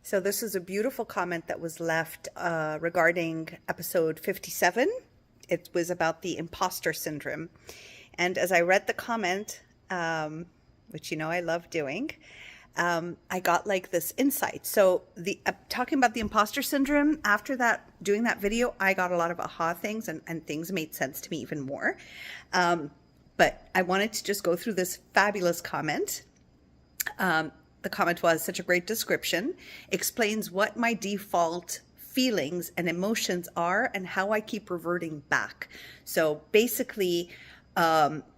So this is a beautiful comment that was left regarding episode 57. It was about the imposter syndrome. And as I read the comment, which you know I love doing, I got like this insight. So the talking about the imposter syndrome, after that, doing that video, I got a lot of aha things and things made sense to me even more. But I wanted to just go through this fabulous comment. The comment was such a great description, explains what my default feelings and emotions are and how I keep reverting back. So basically,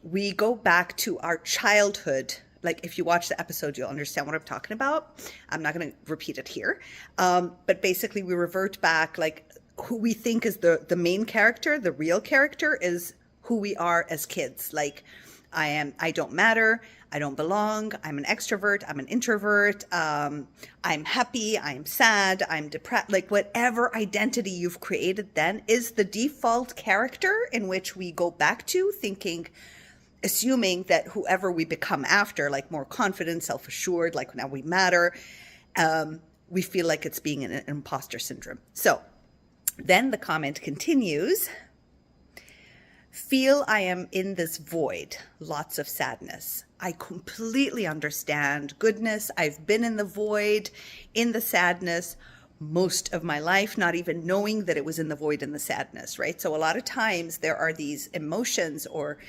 we go back to our childhood. Like if you watch the episode, you'll understand what I'm talking about. I'm not going to repeat it here. But basically we revert back, like who we think is the main character, the real character is who we are as kids. Like I don't matter. I don't belong. I'm an extrovert. I'm an introvert. I'm happy. I'm sad. I'm depressed. Like whatever identity you've created then is the default character in which we go back to thinking, assuming that whoever we become after, like more confident, self-assured, like now we matter, we feel like it's being an imposter syndrome. So then the comment continues, feel I am in this void, lots of sadness. I completely understand. Goodness, I've been in the void, in the sadness most of my life, not even knowing that it was in the void and the sadness, right? So a lot of times there are these emotions or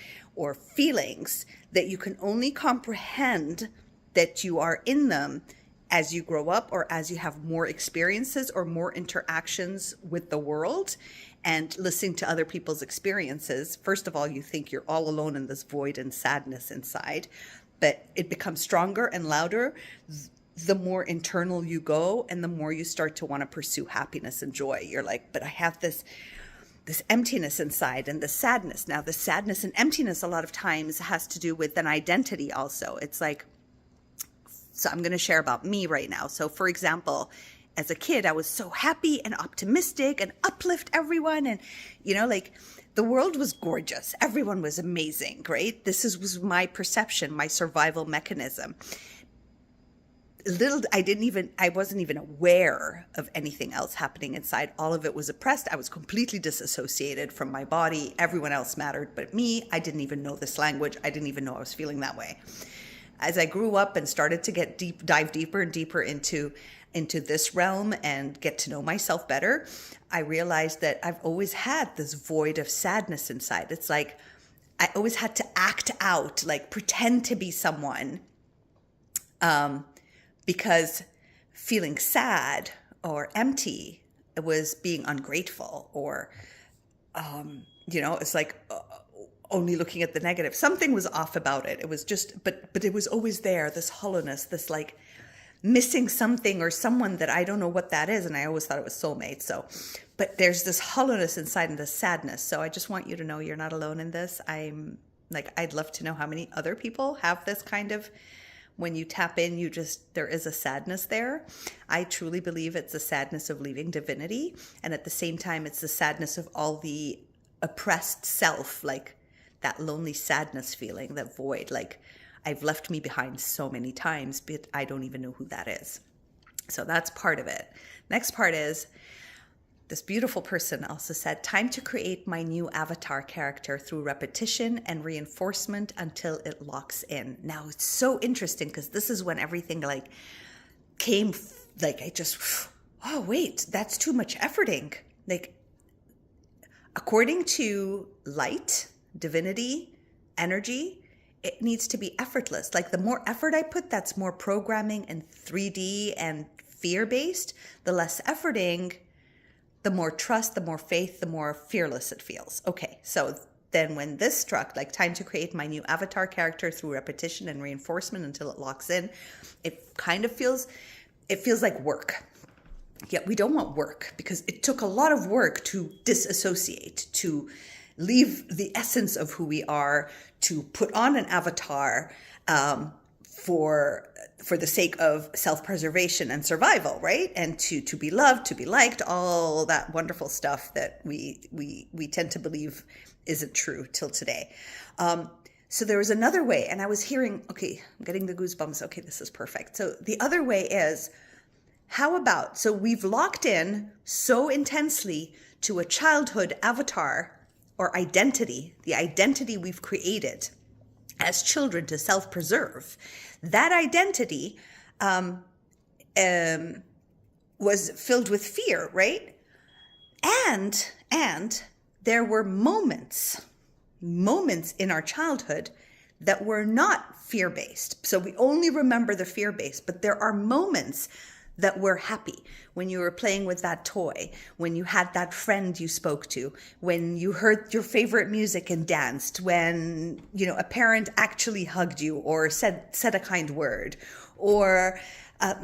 feelings that you can only comprehend that you are in them as you grow up or as you have more experiences or more interactions with the world and listening to other people's experiences. First of all, you think you're all alone in this void and sadness inside, but it becomes stronger and louder the more internal you go and the more you start to want to pursue happiness and joy. You're like, but I have this emptiness inside and the sadness. Now, the sadness and emptiness a lot of times has to do with an identity also. It's like, so I'm going to share about me right now. So for example, as a kid, I was so happy and optimistic and uplift everyone. And, you know, like the world was gorgeous. Everyone was amazing, right? Was my perception, my survival mechanism. I wasn't even aware of anything else happening inside. All of it was oppressed. I was completely disassociated from my body. Everyone else mattered but me. I didn't even know this language. I didn't even know I was feeling that way. As I grew up and started to dive deeper and deeper into this realm and get to know myself better, I realized that I've always had this void of sadness inside. It's like I always had to act out, like pretend to be someone, because feeling sad or empty was being ungrateful or, it's like only looking at the negative. Something was off about it. It was just, but it was always there, this hollowness, this like missing something or someone that I don't know what that is. And I always thought it was soulmate. So, but there's this hollowness inside and this sadness. So I just want you to know you're not alone in this. I'd love to know how many other people have this kind of, when you tap in, there is a sadness there. I truly believe it's the sadness of leaving divinity. And at the same time, it's the sadness of all the oppressed self, like that lonely sadness feeling, that void. Like I've left me behind so many times, but I don't even know who that is. So that's part of it. Next part is, this beautiful person also said, time to create my new avatar character through repetition and reinforcement until it locks in. Now it's so interesting because this is when everything like came, like I just, oh wait, that's too much efforting. Like according to light, divinity, energy, it needs to be effortless. Like the more effort I put, that's more programming and 3D and fear-based. The less efforting, the more trust, the more faith, the more fearless it feels. Okay, so then when this struck, like time to create my new avatar character through repetition and reinforcement until it locks in, it kind of feels like work. Yet we don't want work because it took a lot of work to disassociate, to leave the essence of who we are, to put on an avatar for the sake of self-preservation and survival, right? And to be loved, to be liked, all that wonderful stuff that we tend to believe isn't true till today. So there was another way, and I was hearing, okay, I'm getting the goosebumps. Okay, this is perfect. So the other way is How about, so we've locked in so intensely to a childhood avatar or identity, the identity we've created as children to self-preserve. That identity was filled with fear, right? And there were moments in our childhood that were not fear-based. So we only remember the fear-based, but there are moments that were happy. When you were playing with that toy, when you had that friend you spoke to, when you heard your favorite music and danced, when, you know, a parent actually hugged you or said a kind word, or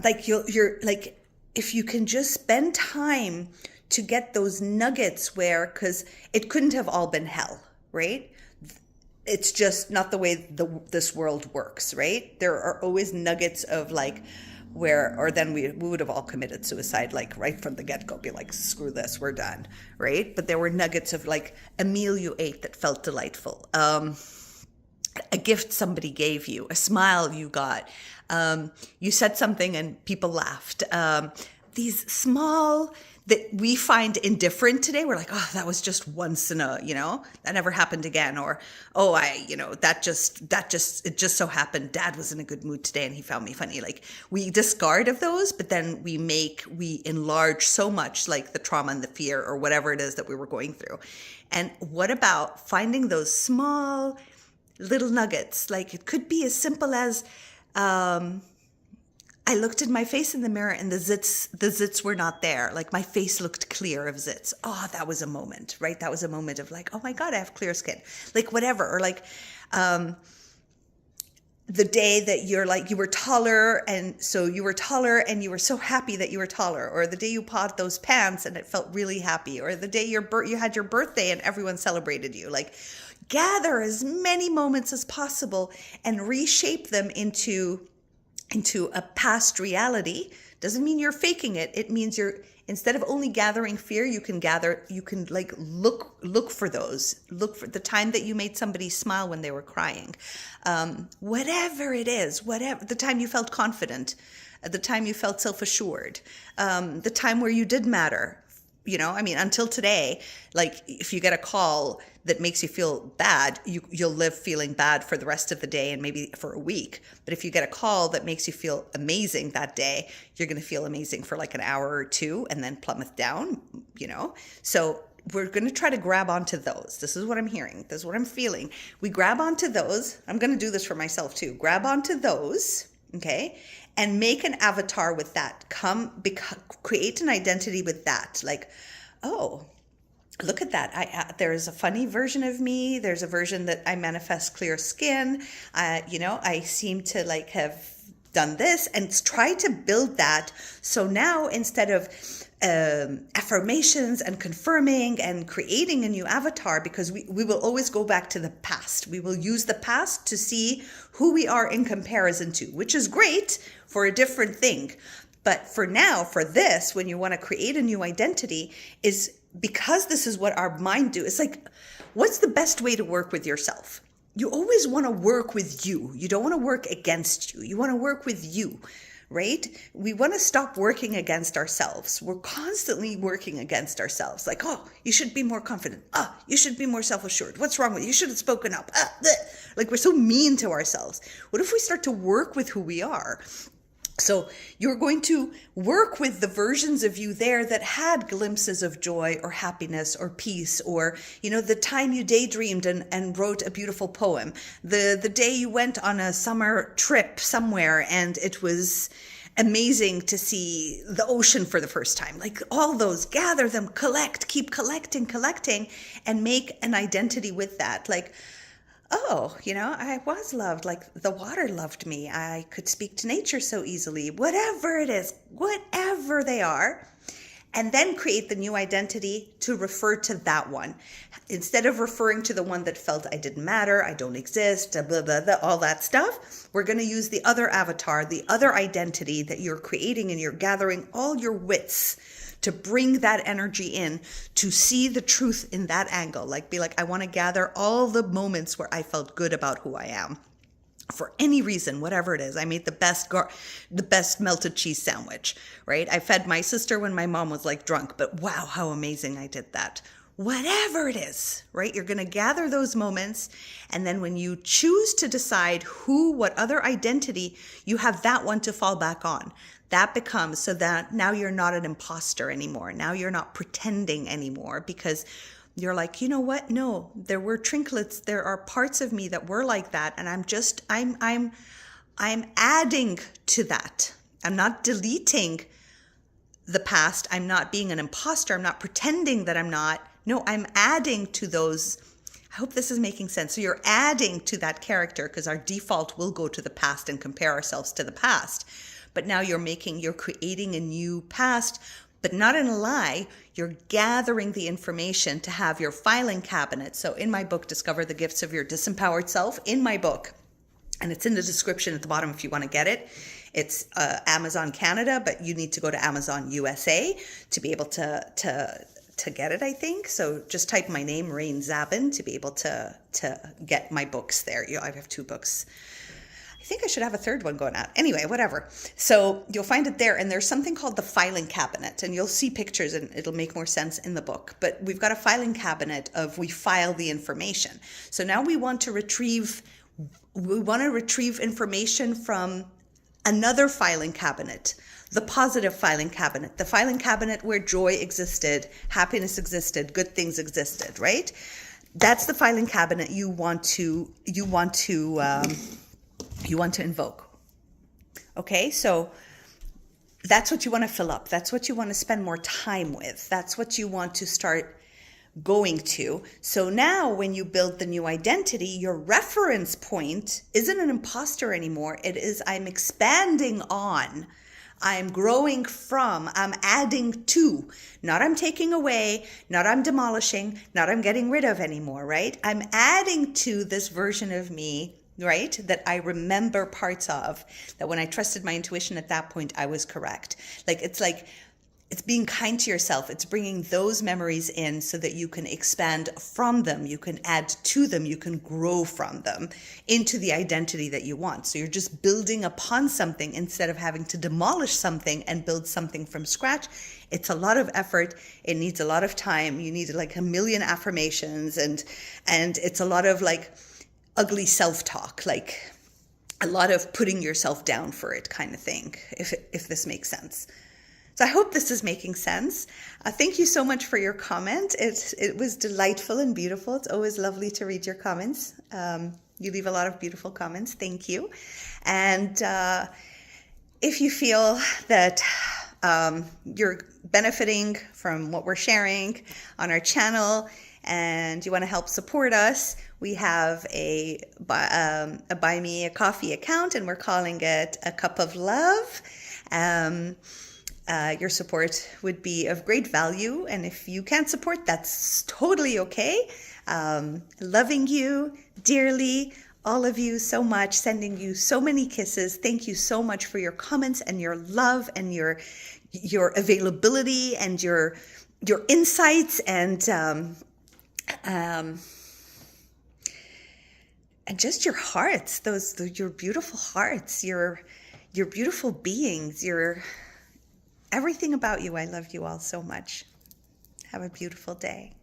like you're like, if you can just spend time to get those nuggets where, because it couldn't have all been hell, right? It's just not the way this world works, right? There are always nuggets of like, where, or then we would have all committed suicide, like right from the get-go, be like, screw this, we're done, right? But there were nuggets of like a meal you ate that felt delightful, a gift somebody gave you, a smile you got, you said something and people laughed. These small that we find indifferent today, we're like, oh, that was just once in a, you know, that never happened again. Or, oh, it just so happened Dad was in a good mood today and he found me funny. Like, we discard of those, but then we enlarge so much, like the trauma and the fear or whatever it is that we were going through. And what about finding those small little nuggets? Like, it could be as simple as, I looked at my face in the mirror and the zits were not there. Like, my face looked clear of zits. Oh, that was a moment, right? That was a moment of like, oh my God, I have clear skin. Like, whatever. Or like, the day that you're like, you were taller and so you were taller and you were so happy that you were taller. Or the day you bought those pants and it felt really happy. Or the day you had your birthday and everyone celebrated you. Like, gather as many moments as possible and reshape them into a past reality. Doesn't mean you're faking it. It means you're, instead of only gathering fear, you can like look for those. Look for the time that you made somebody smile when they were crying. Whatever it is, whatever, the time you felt confident, the time you felt self-assured, the time where you did matter. You know, I mean, until today, like, if you get a call that makes you feel bad, you'll live feeling bad for the rest of the day and maybe for a week. But if you get a call that makes you feel amazing that day, you're going to feel amazing for like an hour or two and then plummet down, you know? So we're going to try to grab onto those. This is what I'm hearing. This is what I'm feeling. We grab onto those. I'm going to do this for myself too. Grab onto those, okay? And make an avatar with that. Create an identity with that. Like, oh, look at that. There's a funny version of me. There's a version that I manifest clear skin. I seem to like have done this, and try to build that. So now, instead of affirmations and confirming and creating a new avatar, because we will always go back to the past. We will use the past to see who we are in comparison to, which is great for a different thing. But for now, for this, when you want to create a new identity, is because this is what our mind do. It's like, what's the best way to work with yourself? You always want to work with you. You don't want to work against you. You want to work with you, right? We want to stop working against ourselves. We're constantly working against ourselves. Like, oh, you should be more confident. Oh, you should be more self-assured. What's wrong with you? You should have spoken up. Like, we're so mean to ourselves. What if we start to work with who we are? So you're going to work with the versions of you there that had glimpses of joy or happiness or peace, or, you know, the time you daydreamed and wrote a beautiful poem, the day you went on a summer trip somewhere and it was amazing to see the ocean for the first time. Like, all those, gather them, keep collecting, and make an identity with that. Like, oh, you know, I was loved, like the water loved me. I could speak to nature so easily. Whatever it is, whatever they are. And then create the new identity to refer to that one. Instead of referring to the one that felt I didn't matter, I don't exist, blah, blah, blah, all that stuff, we're going to use the other avatar, the other identity that you're creating, and you're gathering all your wits to bring that energy in, to see the truth in that angle. Like, be like, I want to gather all the moments where I felt good about who I am. for any reason, whatever it is. I made the best melted cheese sandwich, right? I fed my sister when my mom was like drunk, but wow, how amazing I did that. Whatever it is, right? You're going to gather those moments. And then when you choose to decide what other identity, you have that one to fall back on. That becomes so that now you're not an imposter anymore. Now you're not pretending anymore, because you're like, you know what? No, there were trinklets. There are parts of me that were like that. And I'm adding to that. I'm not deleting the past. I'm not being an imposter. I'm not pretending that I'm not. No, I'm adding to those. I hope this is making sense. So you're adding to that character, because our default will go to the past and compare ourselves to the past. But now you're creating a new past, but not in a lie. You're gathering the information to have your filing cabinet. So in my book, Discover the Gifts of Your Disempowered Self, in my book, and it's in the description at the bottom if you want to get it. It's Amazon Canada, but you need to go to Amazon USA to be able to get it, I think. So just type my name, Rain Zaben, to be able to get my books there. I have 2 books. I think I should have a 3rd one going out. Anyway, whatever. So you'll find it there. And there's something called the filing cabinet. And you'll see pictures and it'll make more sense in the book. But we've got a filing cabinet we file the information. So now we want to retrieve information from another filing cabinet, the positive filing cabinet, the filing cabinet where joy existed, happiness existed, good things existed, right? That's the filing cabinet you want to invoke. Okay, so that's what you want to fill up. That's what you want to spend more time with. That's what you want to start going to. So now when you build the new identity, your reference point isn't an imposter anymore. It is, I'm expanding on, I'm growing from, I'm adding to, not I'm taking away, not I'm demolishing, not I'm getting rid of anymore, right? I'm adding to this version of me, right? That I remember parts of, that when I trusted my intuition at that point, I was correct. It's being kind to yourself. It's bringing those memories in so that you can expand from them. You can add to them. You can grow from them into the identity that you want. So you're just building upon something instead of having to demolish something and build something from scratch. It's a lot of effort. It needs a lot of time. You need like a million affirmations and it's a lot of like ugly self-talk, like a lot of putting yourself down for it kind of thing, if this makes sense. So I hope this is making sense. Thank you so much for your comment. It was delightful and beautiful. It's always lovely to read your comments. You leave a lot of beautiful comments. Thank you. And if you feel that you're benefiting from what we're sharing on our channel and you want to help support us, we have a Buy Me a Coffee account, and we're calling it A Cup of Love. Your support would be of great value. And if you can't support, that's totally okay. Loving you dearly, all of you so much, sending you so many kisses. Thank you so much for your comments and your love and your availability and your insights and just your hearts, your beautiful hearts, your beautiful beings, everything about you. I love you all so much. Have a beautiful day.